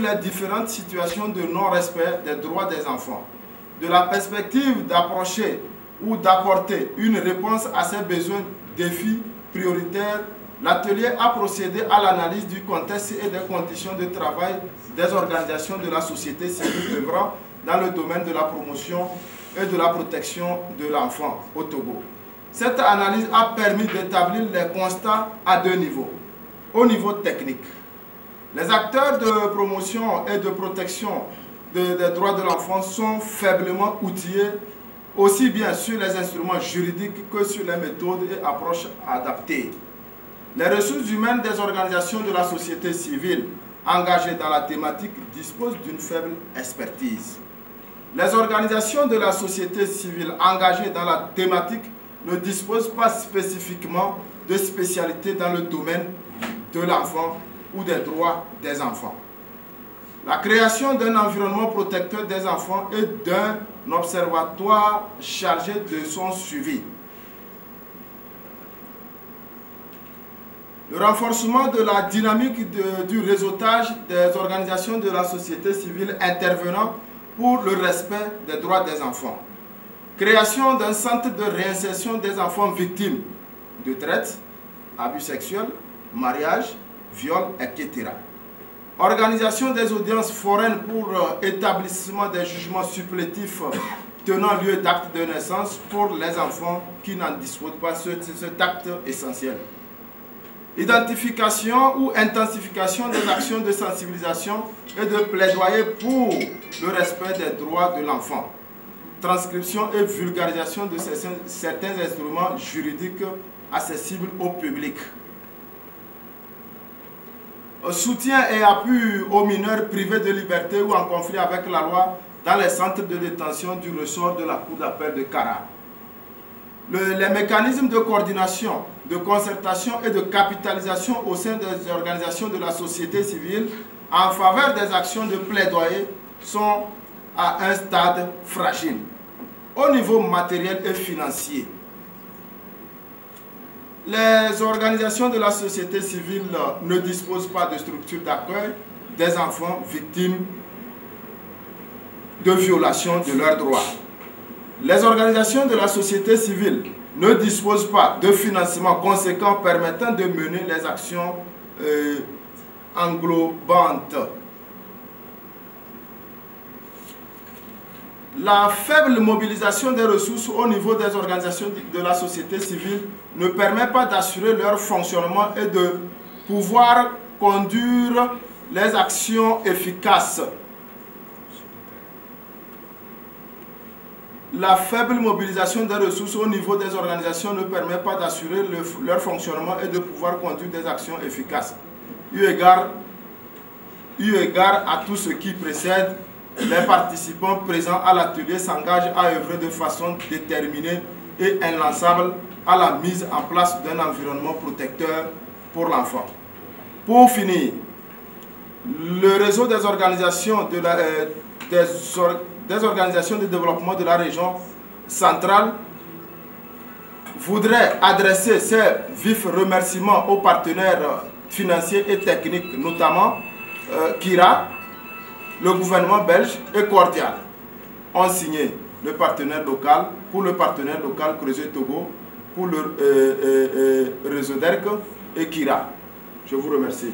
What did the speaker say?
les différentes situations de non-respect des droits des enfants. De la perspective d'approcher ou d'apporter une réponse à ces besoins, défis prioritaires, l'atelier a procédé à l'analyse du contexte et des conditions de travail des organisations de la société civile œuvrant dans le domaine de la promotion et de la protection de l'enfant au Togo. Cette analyse a permis d'établir les constats à deux niveaux. Au niveau technique, les acteurs de promotion et de protection des droits de l'enfant sont faiblement outillés, aussi bien sur les instruments juridiques que sur les méthodes et approches adaptées. Les ressources humaines des organisations de la société civile engagées dans la thématique disposent d'une faible expertise. Les organisations de la société civile engagées dans la thématique ne disposent pas spécifiquement de spécialité dans le domaine de l'enfant ou des droits des enfants. La création d'un environnement protecteur des enfants et d'un observatoire chargé de son suivi. Le renforcement de la dynamique du réseautage des organisations de la société civile intervenant pour le respect des droits des enfants. Création d'un centre de réinsertion des enfants victimes de traite, abus sexuels, mariage, viol, etc. Organisation des audiences foraines pour établissement des jugements supplétifs tenant lieu d'actes de naissance pour les enfants qui n'en disposent pas, cet acte essentiel. Identification ou intensification des actions de sensibilisation et de plaidoyer pour le respect des droits de l'enfant. Transcription et vulgarisation de certains instruments juridiques accessibles au public. Soutien et appui aux mineurs privés de liberté ou en conflit avec la loi dans les centres de détention du ressort de la Cour d'appel de Kara. Les mécanismes de coordination, de concertation et de capitalisation au sein des organisations de la société civile en faveur des actions de plaidoyer sont à un stade fragile. Au niveau matériel et financier, les organisations de la société civile ne disposent pas de structures d'accueil des enfants victimes de violations de leurs droits. Les organisations de la société civile ne disposent pas de financement conséquent permettant de mener les actions englobantes. La faible mobilisation des ressources au niveau des organisations de la société civile ne permet pas d'assurer leur fonctionnement et de pouvoir conduire les actions efficaces. La faible mobilisation des ressources au niveau des organisations ne permet pas d'assurer leur fonctionnement et de pouvoir conduire des actions efficaces. Eu égard à tout ce qui précède, les participants présents à l'atelier s'engagent à œuvrer de façon déterminée et inlassable à la mise en place d'un environnement protecteur pour l'enfant. Pour finir, le réseau des organisations de développement de la région centrale voudrait adresser ses vifs remerciements aux partenaires financiers et techniques, notamment Kira, le gouvernement belge et Cordial ont signé le partenaire local, pour le partenaire local Creuset Togo, pour le réseau d'ERC et Kira. Je vous remercie.